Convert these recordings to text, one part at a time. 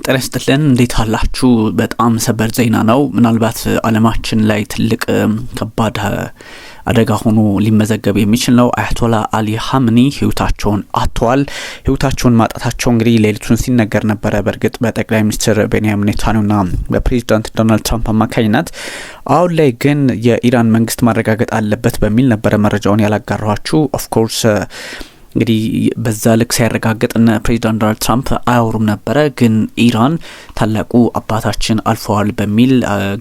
ጤና ይስጥልን እንዴት አላችሁ? በጣም ሰበር ዜና ነው። ምናልባት ዓለማችን ላይ ትልቅ ከባድ አደጋ ሆኖ ሊመዘገብ የሚችል ነው። አያቶላ አሊ ሀምኒ ህይወታቸውን አጥተዋል። ህይወታቸውን ማጣታቸው እንግዲህ ሌሊቱን ሲነገር ነበረ። በእርግጥ በጠቅላይ ሚኒስትር ቤንያሚን ኔታንያሁና በፕሬዚዳንት ዶናልድ ትራምፕ አማካኝነት። አሁን ላይ ግን የኢራን መንግስት ማረጋገጥ አለበት በሚል ነበረ መረጃውን ያላጋራኋችሁ። ኦፍ ኮርስ እንግዲህ በዛ ልክ ሲያረጋግጥና ፕሬዚዳንት ዶናልድ ትራምፕ አያወሩም ነበረ። ግን ኢራን ታላቁ አባታችን አልፈዋል በሚል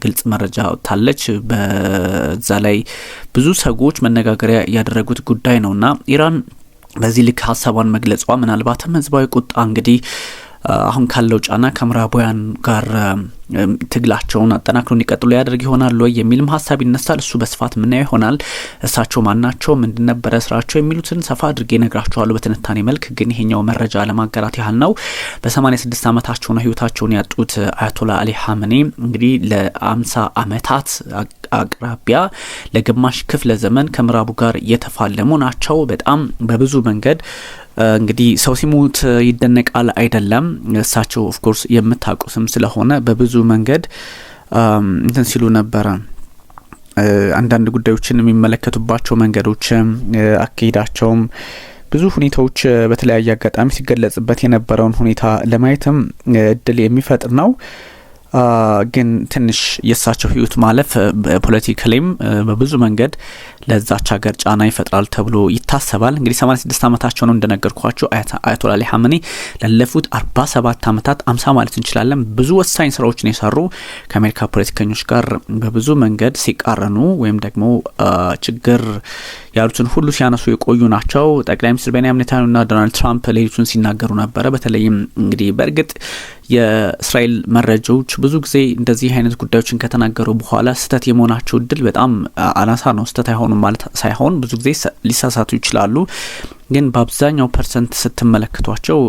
ግልጽ መረጃ ታለች። በዛ ላይ ብዙ ሰዎች መነጋገሪያ ያደረጉት ጉዳይ ነውና ኢራን በዚህ ልክ ሀሳቧን መግለጿ ምናልባትም ህዝባዊ ቁጣ እንግዲህ አሁን ካለው ጫና ከምዕራባውያን ጋር ትግላቸውን አጠናክሮ እንዲቀጥሉ ያደርግ ይሆናል ወይ የሚልም ሀሳብ ይነሳል። እሱ በስፋት ምናየው ይሆናል። እሳቸው ማናቸው፣ ምንድን ነበረ ስራቸው የሚሉትን ሰፋ አድርጌ ነግራችኋለሁ በትንታኔ መልክ። ግን ይሄኛው መረጃ ለማጋራት ያህል ነው። በ86 ዓመታቸው ነው ህይወታቸውን ያጡት አያቶላ አሊ ሀምኒ እንግዲህ ለ50 ዓመታት አቅራቢያ ለግማሽ ክፍለ ዘመን ከምዕራቡ ጋር የተፋለሙ ናቸው። በጣም በብዙ መንገድ እንግዲህ ሰው ሲሞት ይደነቃል አይደለም። እሳቸው ኦፍ ኮርስ የምታውቁትም ስለሆነ በብዙ መንገድ እንትን ሲሉ ነበረ። አንዳንድ ጉዳዮችን የሚመለከቱባቸው መንገዶች አካሄዳቸውም ብዙ ሁኔታዎች በተለያየ አጋጣሚ ሲገለጽበት የነበረውን ሁኔታ ለማየትም እድል የሚፈጥር ነው። ግን ትንሽ የእሳቸው ህይወት ማለፍ ፖለቲካሊም በብዙ መንገድ ለዛች ሀገር ጫና ይፈጥራል ተብሎ ይታሰባል። እንግዲህ 86 ዓመታቸው ነው እንደነገርኳቸው አያቶላ አሊ ሀምኒ ላለፉት 47 ዓመታት 50 ማለት እንችላለን ብዙ ወሳኝ ስራዎችን የሰሩ ከአሜሪካ ፖለቲከኞች ጋር በብዙ መንገድ ሲቃረኑ ወይም ደግሞ ችግር ያሉትን ሁሉ ሲያነሱ የቆዩ ናቸው። ጠቅላይ ሚኒስትር ቤንያሚን ኔታንያሁና ዶናልድ ትራምፕ ሌሊቱን ሲናገሩ ነበረ። በተለይም እንግዲህ በእርግጥ የእስራኤል መረጃዎች ብዙ ጊዜ እንደዚህ አይነት ጉዳዮችን ከተናገሩ በኋላ ስህተት የመሆናቸው እድል በጣም አናሳ ነው። ስህተት አይሆኑም ማለት ሳይሆን ብዙ ጊዜ ሊሳሳቱ ይችላሉ። ግን በአብዛኛው ፐርሰንት ስትመለከቷቸው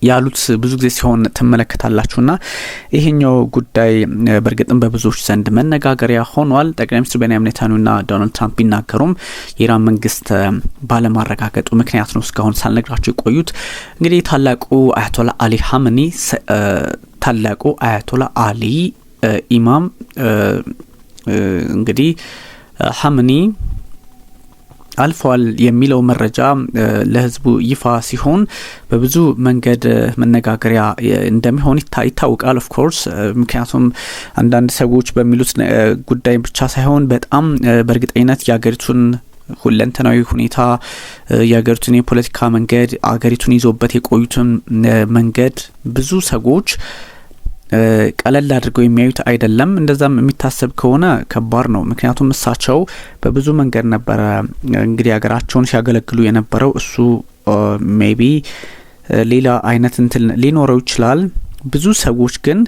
ያሉት ብዙ ጊዜ ሲሆን ትመለከታላችሁና ይሄኛው ጉዳይ በእርግጥም በብዙዎች ዘንድ መነጋገሪያ ሆኗል። ጠቅላይ ሚኒስትር ቤንያሚን ኔታንያሁና ዶናልድ ትራምፕ ቢናገሩም የኢራን መንግስት ባለማረጋገጡ ምክንያት ነው እስካሁን ሳልነግራችሁ የቆዩት። እንግዲህ ታላቁ አያቶላ አሊ ሀምኒ ታላቁ አያቶላ አሊ ኢማም እንግዲህ ሀምኒ አልፈዋል የሚለው መረጃ ለህዝቡ ይፋ ሲሆን በብዙ መንገድ መነጋገሪያ እንደሚሆን ይታወቃል። ኦፍ ኮርስ ምክንያቱም አንዳንድ ሰዎች በሚሉት ጉዳይ ብቻ ሳይሆን በጣም በእርግጠኝነት የሀገሪቱን ሁለንተናዊ ሁኔታ የሀገሪቱን የፖለቲካ መንገድ አገሪቱን ይዞበት የቆዩትን መንገድ ብዙ ሰዎች ቀለል አድርገው የሚያዩት አይደለም። እንደዛም የሚታሰብ ከሆነ ከባድ ነው። ምክንያቱም እሳቸው በብዙ መንገድ ነበረ እንግዲህ ሀገራቸውን ሲያገለግሉ የነበረው። እሱ ሜቢ ሌላ አይነት እንትን ሊኖረው ይችላል። ብዙ ሰዎች ግን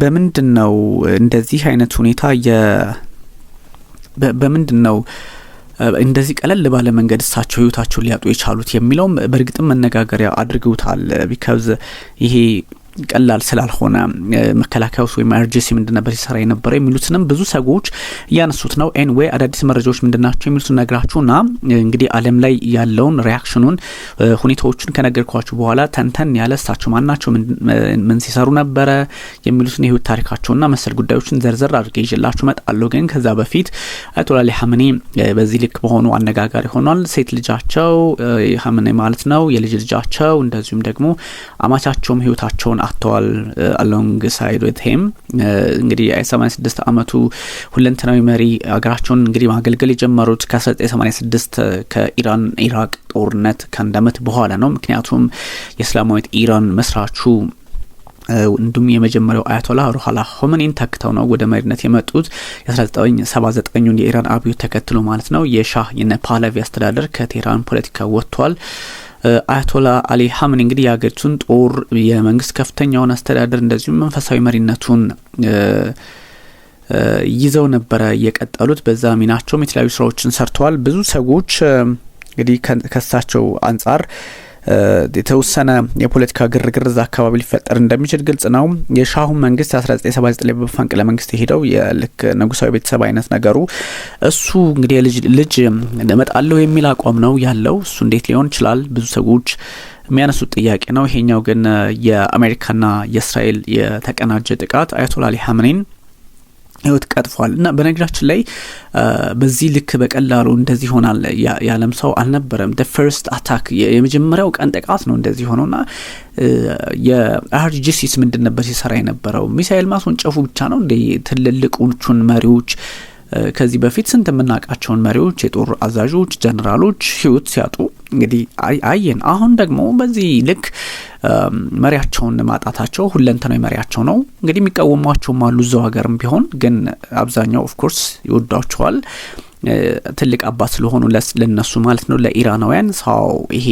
በምንድን ነው እንደዚህ አይነት ሁኔታ በምንድን ነው እንደዚህ ቀለል ባለ መንገድ እሳቸው ህይወታቸውን ሊያጡ የቻሉት የሚለውም በእርግጥም መነጋገሪያ አድርገውታል። ቢካዝ ይሄ ቀላል ስላልሆነ መከላከያውስ ወይ ኢመርጀንሲ ምንድነበር ሲሰራ የነበረው የሚሉትንም ብዙ ሰዎች ያነሱት ነው። ኤኒዌይ አዳዲስ መረጃዎች ምንድናቸው የሚሉትን ነግራችሁና እንግዲህ ዓለም ላይ ያለውን ሪአክሽኑን ሁኔታዎችን ከነገርኳችሁ በኋላ ተንተን ያለ እሳቸው ማናቸው ምን ሲሰሩ ነበረ የሚሉትን የህይወት ታሪካቸውና መሰል ጉዳዮችን ዘርዘር አድርጌ ይዤላችሁ መጣለሁ። ግን ከዛ በፊት አያቶላ አሊ ሀምኒ በዚህ ልክ በሆኑ አነጋጋሪ ሆኗል። ሴት ልጃቸው ሀምኒ ማለት ነው የልጅ ልጃቸው እንደዚሁም ደግሞ አማቻቸውም ህይወታቸውን አጥተዋል አሎንግ ሳይድ ዊዝ ሂም። እንግዲህ 86 ዓመቱ ሁለንተናዊ መሪ አገራቸውን እንግዲህ ማገልገል የጀመሩት ከ1986 ከኢራን ኢራቅ ጦርነት ከአንድ ዓመት በኋላ ነው። ምክንያቱም የእስላማዊት ኢራን መስራቹ እንዲሁም የመጀመሪያው አያቶላ ሩሃላ ሆሜኒን ተክተው ነው ወደ መሪነት የመጡት። የ1979ን የኢራን አብዮት ተከትሎ ማለት ነው። የሻህ የፓህላቪ አስተዳደር ከቴህራን ፖለቲካ ወጥቷል። አያቶላ አሊ ሀምኒ እንግዲህ የሀገሪቱን ጦር የመንግስት ከፍተኛውን አስተዳደር እንደዚሁም መንፈሳዊ መሪነቱን ይዘው ነበረ የቀጠሉት። በዛ ሚናቸውም የተለያዩ ስራዎችን ሰርተዋል። ብዙ ሰዎች እንግዲህ ከሳቸው አንጻር የተወሰነ የፖለቲካ ግርግር እዛ አካባቢ ሊፈጠር እንደሚችል ግልጽ ነው። የሻሁ መንግስት 1979 በመፈንቅለ መንግስት የሄደው የልክ ንጉሳዊ ቤተሰብ አይነት ነገሩ እሱ እንግዲህ ልጅ እመጣለሁ የሚል አቋም ነው ያለው። እሱ እንዴት ሊሆን ይችላል? ብዙ ሰዎች የሚያነሱት ጥያቄ ነው። ይሄኛው ግን የአሜሪካና የእስራኤል የተቀናጀ ጥቃት አያቶላ አሊ ሀመኒን ህይወት ቀጥፏል እና በነገራችን ላይ በዚህ ልክ በቀላሉ እንደዚህ ሆናል ያለም ሰው አልነበረም። the first attack የመጀመሪያው ቀን ጥቃት ነው እንደዚህ ሆነውና የአርጂሲስ ምንድን ነበር ሲሰራ የነበረው? ሚሳኤል ማስወንጨፉ ብቻ ነው እንደ ትልልቆቹን መሪዎች ከዚህ በፊት ስንት የምናውቃቸውን መሪዎች የጦር አዛዦች ጀነራሎች ህይወት ሲያጡ እንግዲህ አየን። አሁን ደግሞ በዚህ ልክ መሪያቸውን ማጣታቸው ሁለንተናዊ መሪያቸው ነው። እንግዲህ የሚቃወሟቸውም አሉ እዛው ሀገርም ቢሆን ግን አብዛኛው ኦፍ ኮርስ ይወዳቸዋል። ትልቅ አባት ስለሆኑ ለነሱ ማለት ነው ለኢራናውያን ሰው ይሄ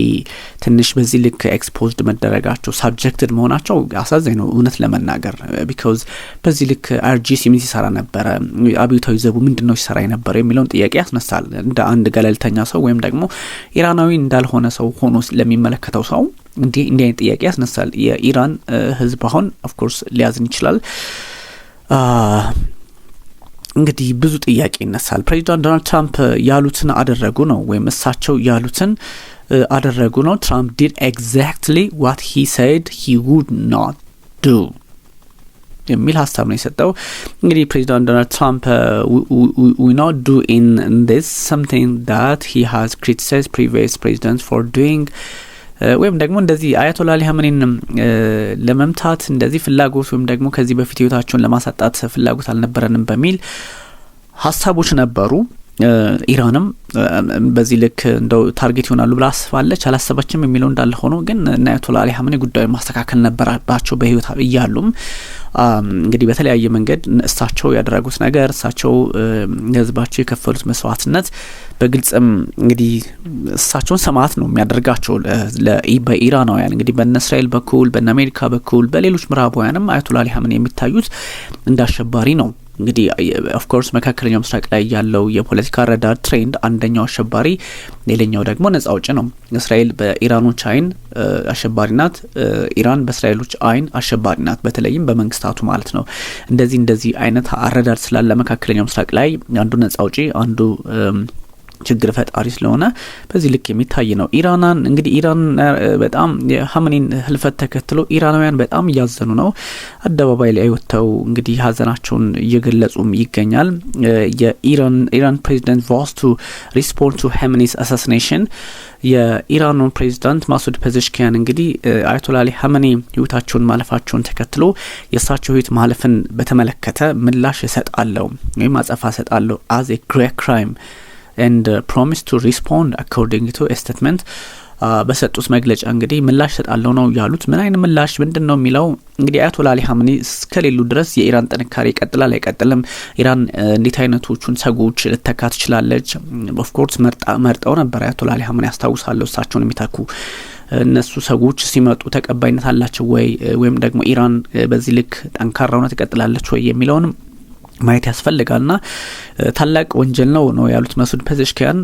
ትንሽ በዚህ ልክ ኤክስፖዝድ መደረጋቸው ሳብጀክትድ መሆናቸው አሳዛኝ ነው እውነት ለመናገር። ቢካዝ በዚህ ልክ አርጂሲ ምን ሲሰራ ነበር፣ አብዮታዊ ዘቡ ምንድነው ሲሰራ ነበር የሚለውን ጥያቄ ያስነሳል። እንደ አንድ ገለልተኛ ሰው ወይም ደግሞ ኢራናዊ እንዳልሆነ ሰው ሆኖ ለሚመለከተው ሰው እንዲህ አይነት ጥያቄ ያስነሳል። የኢራን ህዝብ አሁን ኦፍ ኮርስ ሊያዝን ይችላል። እንግዲህ ብዙ ጥያቄ ይነሳል። ፕሬዚዳንት ዶናልድ ትራምፕ ያሉትን አደረጉ ነው ወይም እሳቸው ያሉትን አደረጉ ነው? ትራምፕ did exactly what he said he would not do የሚል ሀሳብ ነው የሰጠው። እንግዲህ ፕሬዚዳንት ዶናልድ ትራምፕ we not do in this something that he has criticized previous presidents for doing ወይም ደግሞ እንደዚህ አያቶላ አሊ ሀመኒን ለመምታት እንደዚህ ፍላጎት ወይም ደግሞ ከዚህ በፊት ህይወታቸውን ለማሳጣት ፍላጎት አልነበረንም በሚል ሀሳቦች ነበሩ። ኢራንም በዚህ ልክ እንደው ታርጌት ይሆናሉ ብላ አስባለች አላሰበችም የሚለው እንዳለ ሆኖ ግን አያቶላ አሊ ሀመኒ ጉዳዩን ማስተካከል ነበረባቸው በህይወት እያሉም። እንግዲህ በተለያየ መንገድ እሳቸው ያደረጉት ነገር እሳቸው ህዝባቸው የከፈሉት መስዋዕትነት በግልጽም እንግዲህ እሳቸውን ሰማዕት ነው የሚያደርጋቸው በኢራናውያን እንግዲህ በእስራኤል በኩል በአሜሪካ በኩል በሌሎች ምዕራባውያንም አያቶላ አሊ ሀመኒ የሚታዩት እንዳሸባሪ ነው። እንግዲህ ኦፍ ኮርስ መካከለኛው ምስራቅ ላይ ያለው የፖለቲካ ረዳር ትሬንድ አንደኛው አሸባሪ ሌላኛው ደግሞ ነጻ አውጪ ነው። እስራኤል በኢራኖች አይን አሸባሪ ናት፣ ኢራን በእስራኤሎች አይን አሸባሪ ናት፣ በተለይም በመንግስታቱ ማለት ነው። እንደዚህ አይነት አረዳድ ስላለ መካከለኛው ምስራቅ ላይ አንዱ ነጻ አውጪ አንዱ ችግር ፈጣሪ ስለሆነ በዚህ ልክ የሚታይ ነው። እንግዲህ ኢራን በጣም የሀመኒን ህልፈት ተከትሎ ኢራናውያን በጣም እያዘኑ ነው። አደባባይ ላይ ወጥተው እንግዲህ ሀዘናቸውን እየገለጹም ይገኛል። የኢራን ፕሬዚደንት was to respond to Khamenei's assassination የኢራኑ ፕሬዚዳንት ማሱድ ፔዜሽኪያን እንግዲህ አያቶላ አሊ ሀመኒ ህይወታቸውን ማለፋቸውን ተከትሎ የእሳቸው ህይወት ማለፍን በተመለከተ ምላሽ እሰጣለሁ ወይም አጸፋ እሰጣለሁ as a great crime and promise to respond according to a statement በሰጡት መግለጫ እንግዲህ ምላሽ ሰጣለው ነው ያሉት። ምን አይነት ምላሽ ምንድነው የሚለው እንግዲህ አያቶላ አሊ ሀመኒ እስከሌሉ ድረስ የኢራን ጥንካሬ ይቀጥላል አይቀጥልም፣ ኢራን እንዴት አይነቶቹን ሰጎች ልተካ ትችላለች? ኦፍ ኮርስ መርጠው ነበር አያቶላ አሊ ሀመኒ ያስታውሳለሁ። እሳቸውን የሚተኩ እነሱ ሰጎች ሲመጡ ተቀባይነት አላቸው ወይም ደግሞ ኢራን በዚህ ልክ ጠንካራ ሆና ትቀጥላለች ወይ የሚለውንም ማየት ያስፈልጋልና ታላቅ ወንጀል ነው ያሉት ማሱድ ፔዜሽኪያን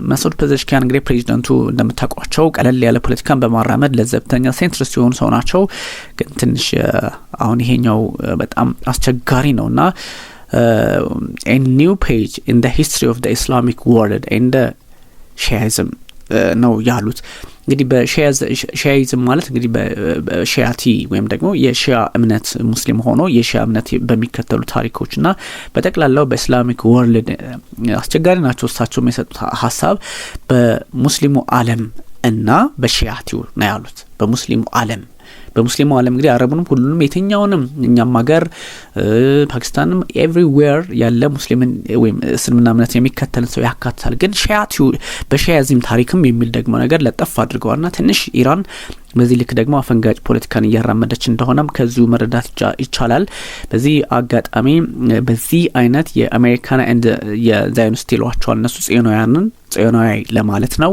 እንግዲህ ፕሬዚዳንቱ እንደምታውቋቸው ቀለል ያለ ፖለቲካን በማራመድ ለዘብተኛ ሴንትሪስት የሆኑ ሰው ናቸው። ግን ትንሽ አሁን ይሄኛው በጣም አስቸጋሪ ነውና a new page in the history of the Islamic world and the Shiism ነው ያሉት። እንግዲህ በሺያይዝም ማለት እንግዲህ በሺያቲ ወይም ደግሞ የሺያ እምነት ሙስሊም ሆኖ የሺያ እምነት በሚከተሉ ታሪኮችና በተቀላላው በእስላሚክ ወርልድ አስቸጋሪ ናቸው። እሳቸው የሰጡት ሀሳብ በሙስሊሙ ዓለም እና በሺያቲው ነው ያሉት። በሙስሊሙ ዓለም እንግዲህ አረቡንም ሁሉንም የትኛውንም እኛም ሀገር ፓኪስታንም ኤቭሪዌር ያለ ሙስሊምን ወይም እስልምና እምነት የሚከተልን ሰው ያካትታል። ግን ሺያቲው በሺያዝም ታሪክም የሚል ደግሞ ነገር ለጠፍ አድርገዋልና ትንሽ ኢራን በዚህ ልክ ደግሞ አፈንጋጭ ፖለቲካን እያራመደች እንደሆነም ከዚሁ መረዳት ይቻላል። በዚህ አጋጣሚ በዚህ አይነት የአሜሪካን ኤንድ የዛዮኒስት ይሏቸዋል እነሱ ጽዮናዊ ለማለት ነው።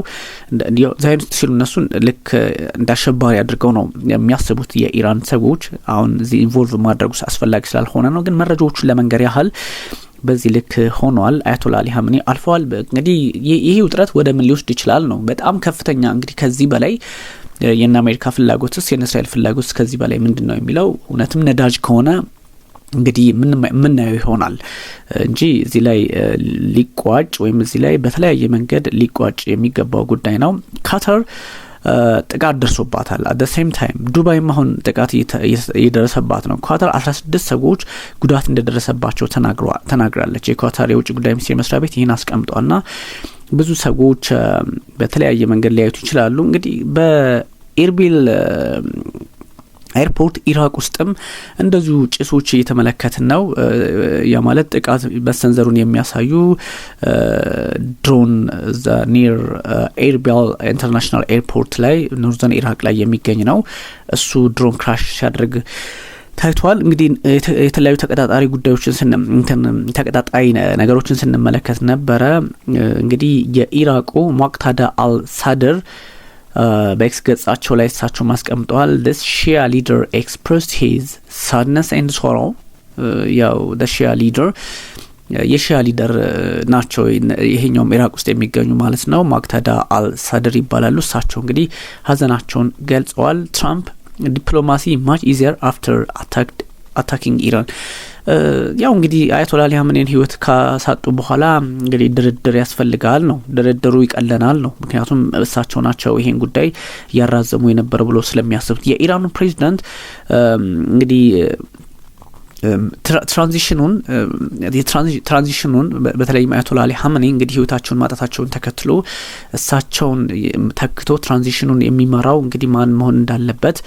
ዛዮኒስት ሲሉ እነሱን ልክ እንዳሸባሪ አድርገው ነው የሚያስቡት የኢራን ሰዎች። አሁን እዚህ ኢንቮልቭ ማድረጉ አስፈላጊ ስላልሆነ ነው። ግን መረጃዎቹን ለመንገር ያህል በዚህ ልክ ሆኗል። አያቶላ አሊ ሀመኒ አልፈዋል። እንግዲህ ይሄ ውጥረት ወደ ምን ሊወስድ ይችላል ነው በጣም ከፍተኛ። እንግዲህ ከዚህ በላይ የና አሜሪካ ፍላጎትስ የእስራኤል ፍላጎት ከዚህ በላይ ምንድነው የሚለው እውነትም ነዳጅ ከሆነ እንግዲህ ምን ይሆናል እንጂ እዚህ ላይ ሊቋጭ ወይም እዚህ ላይ በተለያየ መንገድ ሊቋጭ የሚገባው ጉዳይ ነው። ካታር ጥቃት ደርሶባታል። at the same time ዱባይም አሁን ጥቃት እየደረሰባት ነው። ካታር 16 ሰዎች ጉዳት እንደደረሰባቸው ተናግራለች። የካታር የውጭ ጉዳይ ሚኒስቴር መስሪያ ቤት ይህን አስቀምጧልና ብዙ ሰዎች በተለያየ መንገድ ሊያዩት ይችላሉ። እንግዲህ በኤርቢል ኤርፖርት ኢራቅ ውስጥም እንደዚሁ ጭሶች እየተመለከትን ነው። ያ ማለት ጥቃት በሰንዘሩን የሚያሳዩ ድሮን ኒር ኤርቢል ኢንተርናሽናል ኤርፖርት ላይ ኖርዘርን ኢራቅ ላይ የሚገኝ ነው። እሱ ድሮን ክራሽ ሲያደርግ ታይቷል። እንግዲህ የተለያዩ ተቀጣጣሪ ጉዳዮችን ተቀጣጣይ ነገሮችን ስንመለከት ነበረ። እንግዲህ የኢራቁ ሙቅታዳ አልሳድር በኤክስ ገጻቸው ላይ እሳቸው ማስቀምጠዋል። this Shia leader expressed his sadness and sorrow ያው the Shia leader የሺያ ሊደር ናቸው። ይሄኛውም ኢራቅ ውስጥ የሚገኙ ማለት ነው። ሙቅታዳ አልሳድር ይባላሉ። እሳቸው እንግዲህ ሀዘናቸውን ገልጸዋል። ትራምፕ ዲፕሎማሲ much easier after attacking Iran ያው እንግዲህ አያቶላ አሊ ሀመኔን ህይወት ካሳጡ በኋላ እንግዲህ ድርድር ያስፈልጋል ነው። ድርድሩ ይቀለናል ነው። ምክንያቱም እሳቸው ናቸው ይሄን ጉዳይ ያራዘሙ የነበረ ብሎ ስለሚያስቡት። የኢራኑ ፕሬዚዳንት እንግዲህ ትራንዚሽኑን በተለይ አያቶላ አሊ ሀመኔ እንግዲህ ህይወታቸውን ማጣታቸውን ተከትሎ እሳቸውን ተክቶ ትራንዚሽኑን የሚመራው እንግዲህ ማን መሆን እንዳለበት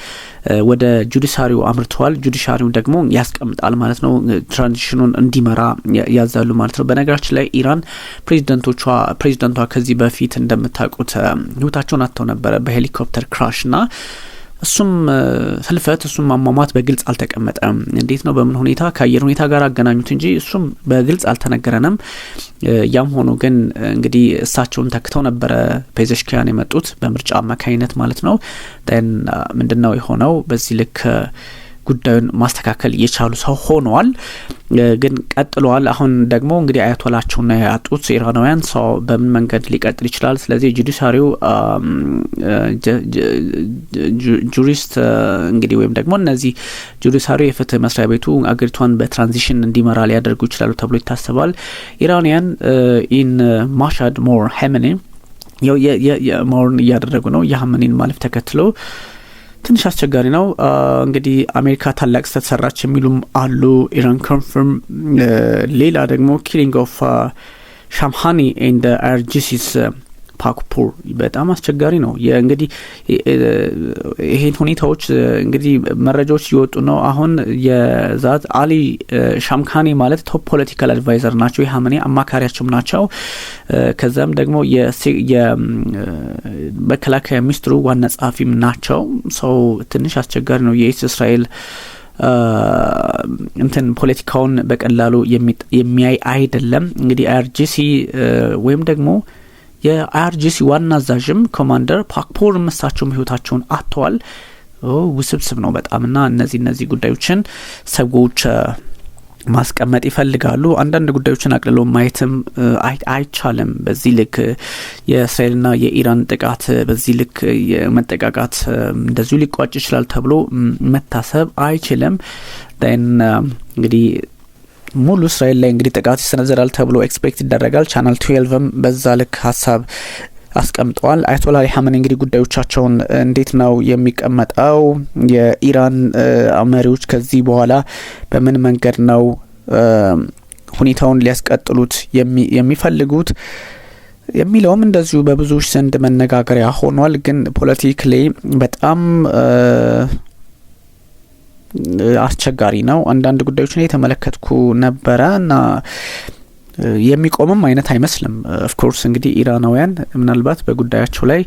ወደ ጁዲሻሪው አምርተዋል። ጁዲሻሪው ደግሞ ያስቀምጣል ማለት ነው። ትራንዚሽኑን እንዲመራ ያዛሉ ማለት ነው። በነገራችን ላይ ኢራን ፕሬዚዳንቷ ከዚህ በፊት እንደምታውቁት ህይወታቸውን አጥተው ነበረ በሄሊኮፕተር ክራሽና እሱም ህልፈት እሱም ማሟሟት በግልጽ አልተቀመጠም። እንዴት ነው በምን ሁኔታ ከአየር ሁኔታ ጋር አገናኙት እንጂ እሱም በግልጽ አልተነገረንም። ያም ሆኖ ግን እንግዲህ እሳቸውን ተክተው ነበረ ፔዜሽኪያን የመጡት በምርጫ አማካኝነት ማለት ነው። ምንድነው የሆነው? በዚህ ልክ ጉዳዩን ማስተካከል የቻሉ ሰው ሆነዋል። ግን ቀጥሏል። አሁን ደግሞ እንግዲህ አያቶላቸውና ያጡት ኢራናውያን ሰው በምን መንገድ ሊቀጥል ይችላል? ስለዚህ ጁዲሻሪው ጁሪስት እንግዲህ ወይም ደግሞ እነዚህ ጁዲሻሪው የፍትህ መስሪያ ቤቱ አገሪቷን በትራንዚሽን እንዲመራ ሊያደርጉ ይችላሉ ተብሎ ይታሰባል። ኢራንያን ኢን ማሻድ ሞር ሀመኔ ሞርን እያደረጉ ነው። የሀመኔን ማለፍ ተከትሎ ትንሽ አስቸጋሪ ነው። እንግዲህ አሜሪካ ታላቅ ስህተት ሰራች የሚሉም አሉ። ኢራን ኮንፈርም ሌላ ደግሞ ኪሊንግ ኦፍ ሻምሃኒ ኤንድ አርጂሲስ ፓክፑር በጣም አስቸጋሪ ነው። እንግዲህ ይሄን ሁኔታዎች እንግዲህ መረጃዎች እየወጡ ነው። አሁን የዛት አሊ ሻምካኒ ማለት ቶፕ ፖለቲካል አድቫይዘር ናቸው። የሀመኔ አማካሪያቸው ናቸው። ከዛም ደግሞ የመከላከያ ሚኒስትሩ ዋና ጸሐፊም ናቸው። ሰው ትንሽ አስቸጋሪ ነው። የእስራኤል ፖለቲካውን በቀላሉ የሚያይ አይደለም። እንግዲህ አርጂሲ ወይም ደግሞ የአርጂሲ ዋና አዛዥም ኮማንደር ፓክፖር እሳቸውም ህይወታቸውን አጥተዋል። ውስብስብ ነው በጣምና እነዚህ ጉዳዮችን ሰዎች ማስቀመጥ ይፈልጋሉ። አንዳንድ ጉዳዮችን አቅልሎ ማየትም አይቻልም። በዚህ ልክ የእስራኤልና የኢራን ጥቃት በዚህ ልክ የመጠቃቃት እንደዚሁ ሊቋጭ ይችላል ተብሎ መታሰብ አይችልም። እንግዲህ ሙሉ እስራኤል ላይ እንግዲህ ጥቃት ይሰነዘራል ተብሎ ኤክስፔክት ይደረጋል። ቻናል 12ም በዛ ልክ ሀሳብ አስቀምጠዋል። አያቶላ አሊ ሀመኔ እንግዲህ ጉዳዮቻቸውን እንዴት ነው የሚቀመጠው? የኢራን መሪዎች ከዚህ በኋላ በምን መንገድ ነው ሁኔታውን ሊያስቀጥሉት የሚፈልጉት የሚለውም እንደዚሁ በብዙዎች ዘንድ መነጋገሪያ ሆኗል። ግን ፖለቲካሊ በጣም አስቸጋሪ ነው። አንዳንድ ጉዳዮችን የተመለከትኩ ነበረ እና የሚቆምም አይነት አይመስልም። ኦፍ ኮርስ እንግዲህ ኢራናውያን ምናልባት በጉዳያቸው ላይ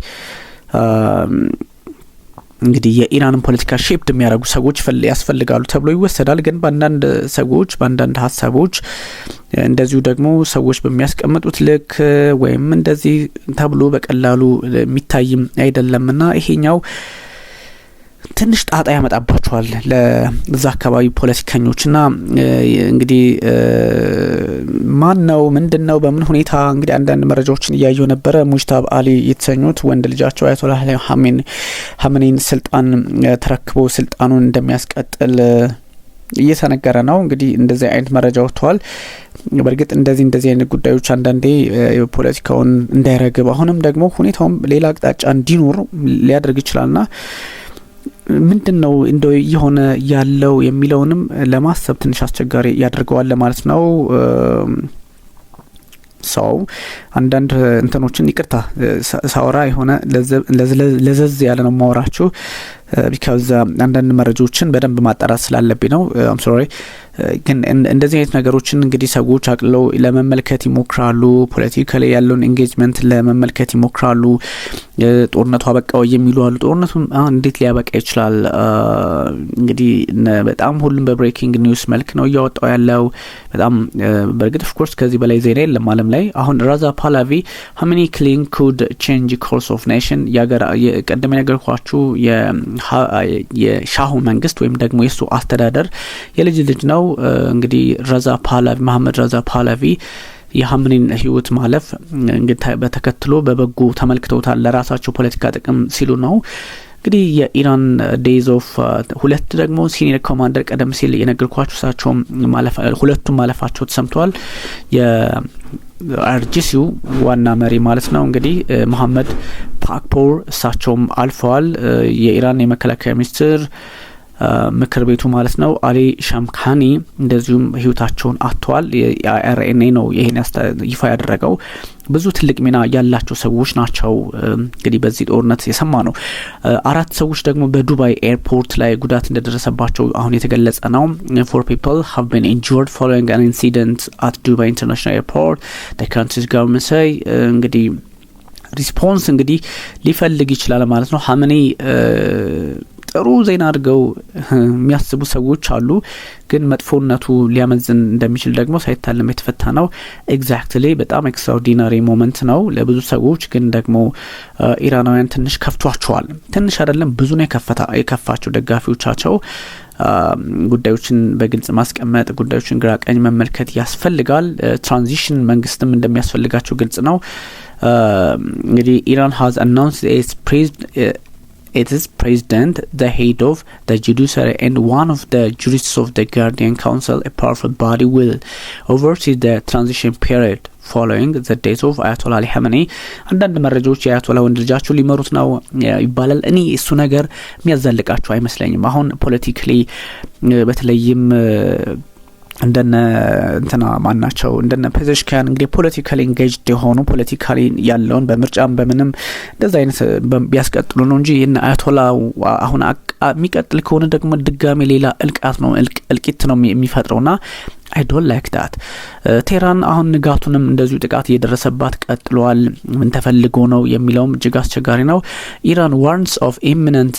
እንግዲህ የኢራንን ፖለቲካ ሼፕድ የሚያደርጉ ሰዎች ያስፈልጋሉ ተብሎ ይወሰዳል። ግን በአንዳንድ ሰዎች በአንዳንድ ሀሳቦች እንደዚሁ ደግሞ ሰዎች በሚያስቀምጡት ልክ ወይም እንደዚህ ተብሎ በቀላሉ የሚታይም አይደለምና ይሄኛው ትንሽ ጣጣ ያመጣባቸዋል ለዛ አካባቢ ፖለቲከኞችና እንግዲህ ማን ነው ምንድነው በምን ሁኔታ እንግዲህ አንዳንድ መረጃዎችን እያየው ነበር። ሙጅታባ አሊ የተሰኙት ወንድ ልጃቸው አያቶላህ ሀመኒን ስልጣን ተረክቦ ስልጣኑን እንደሚያስቀጥል እየተነገረ ነው። እንግዲህ እንደዚህ አይነት መረጃ ወጥቷል። በርግጥ እንደዚህ አይነት ጉዳዮች አንዳንዴ ፖለቲካውን እንዳይረግብ አሁንም ደግሞ ሁኔታውም ሌላ አቅጣጫ እንዲኖር ሊያደርግ ይችላልና ምንድነው እንደው የሆነ ያለው የሚለውንም ለማሰብ ትንሽ አስቸጋሪ ያደርገዋል ማለት ነው። ሰው አንዳንድ እንትኖችን ይቅርታ ሳወራ የሆነ ለዘዝ ያለ ነው ማወራችሁ because አንዳንድ መረጃዎችን በደንብ ማጣራት ስላለብኝ ነው። I'm sorry ግን እንደዚህ አይነት ነገሮችን እንግዲህ ሰዎች አቅለው ለመመልከት ይሞክራሉ። ፖለቲካሊ ያለውን ኤንጌጅመንት ለመመልከት ይሞክራሉ። ጦርነቱ አበቃው የሚሉ አሉ። ጦርነቱ እንዴት ሊያበቃ ይችላል? እንግዲህ በጣም ሁሉም በብሬኪንግ ኒውስ መልክ ነው እያወጣው ያለው። በጣም በርግጥ of course ከዚህ በላይ ዜና የለም ዓለም ላይ። አሁን ራዛ ፓላቪ how many killing could change course of nation ያገር ቀደም ነገርኳችሁ የሻሁ መንግስት ወይም ደግሞ የሱ አስተዳደር የልጅ ነው። እንግዲህ ረዛ ፓላቪ መሐመድ ረዛ ፓላቪ የሀመኒን ህይወት ማለፍ እንግዲህ በተከትሎ በበጎ ተመልክተውታል ለራሳቸው ፖለቲካ ጥቅም ሲሉ ነው። እንግዲህ የኢራን ዴይዝ ኦፍ ሁለት ደግሞ ሲኒየር ኮማንደር ቀደም ሲል የነገርኳችሁ እሳቸው ሁለቱም ማለፋቸው ተሰምቷል። የአርጂሲው ዋና መሪ ማለት ነው እንግዲህ መሐመድ ፓክፖር እሳቸውም አልፈዋል። የኢራን የመከላከያ ሚኒስትር ምክር ቤቱ ማለት ነው አሊ ሻምካኒ እንደዚሁም ህይወታቸውን አጥተዋል። የአይአርኤንኤ ነው ይሄን ይፋ ያደረገው። ብዙ ትልቅ ሚና ያላቸው ሰዎች ናቸው እንግዲህ በዚህ ጦርነት የሰማ ነው። 4 ሰዎች ደግሞ በዱባይ ኤርፖርት ላይ ጉዳት እንደደረሰባቸው አሁን የተገለጸ ነው። 4 people have been injured following an incident at Dubai International Airport. The country's government say እንግዲህ ሪስፖንስ እንግዲህ ሊፈልግ ይችላል ማለት ነው። ሀመኒ ጥሩ ዜና አድርገው የሚያስቡ ሰዎች አሉ፣ ግን መጥፎነቱ ሊያመዝን እንደሚችል ደግሞ ሳይታለም የተፈታ ነው። ኤግዛክትሊ በጣም ኤክስትራኦርዲናሪ ሞመንት ነው ለብዙ ሰዎች፣ ግን ደግሞ ኢራናውያን ትንሽ ከፍቷቸዋል። ትንሽ አይደለም ብዙ ነው የከፋቸው ደጋፊዎቻቸው። ጉዳዮችን በግልጽ ማስቀመጥ፣ ጉዳዮችን ግራ ቀኝ መመልከት ያስፈልጋል። ትራንዚሽን መንግስትም እንደሚያስፈልጋቸው ግልጽ ነው። እንግዲህ ኢራን has announced its president, the head of the judiciary and one of the jurists of the Guardian Council, a powerful body, will oversee the transition period following the death of Ayatollah Ali Khamenei. አንዳንድ መረጃዎች የአያቶላ ወንድ ልጃቸው ሊመሩት ነው ይባላል። እኔ እሱ ነገር የሚያዘልቃቸው አይመስለኝም። አሁን ፖለቲካሊ በተለይም እንደነ እንትና ማናቸው እንደነ ፔዜሽኪያን እንግዲህ ፖለቲካሊ ኢንጌጅድ የሆኑ ፖለቲካሊ ያለውን በምርጫም በምንም እንደዛ አይነት ቢያስቀጥሉ ነው እንጂ እና አያቶላ አሁን የሚቀጥል ከሆነ ደግሞ ድጋሚ ሌላ እልቂት ነው የሚፈጥረውና I don't like that. ቴህራን አሁን ንጋቱንም እንደዚሁ ጥቃት እየደረሰባት ቀጥሏል። ምን ተፈልጎ ነው የሚለውም እጅግ አስቸጋሪ ነው። ኢራን warns of imminent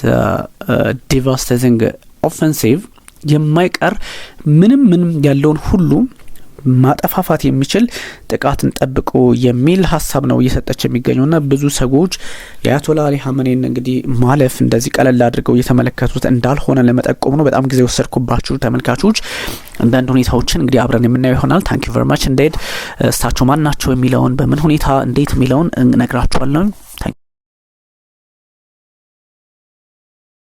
devastating offensive የማይቀር ምንም ያለውን ሁሉ ማጠፋፋት የሚችል ጥቃትን ጠብቆ የሚል ሐሳብ ነው እየሰጠች የሚገኘውና ብዙ ሰዎች የአያቶላ አሊ ሀመኒን እንግዲህ ማለፍ እንደዚህ ቀለል አድርገው እየተመለከቱት እንዳልሆነ ለመጠቆም ነው። በጣም ጊዜ ወሰድኩባችሁ ተመልካቾች። አንዳንድ ሁኔታዎችን እንግዲህ አብረን የምናየው ይሆናል። ታንክ ዩ ቨሪ ማች። እንዴት እሳቸው ማን ናቸው የሚለውን በምን ሁኔታ እንዴት የሚለውን እነግራችኋለሁ።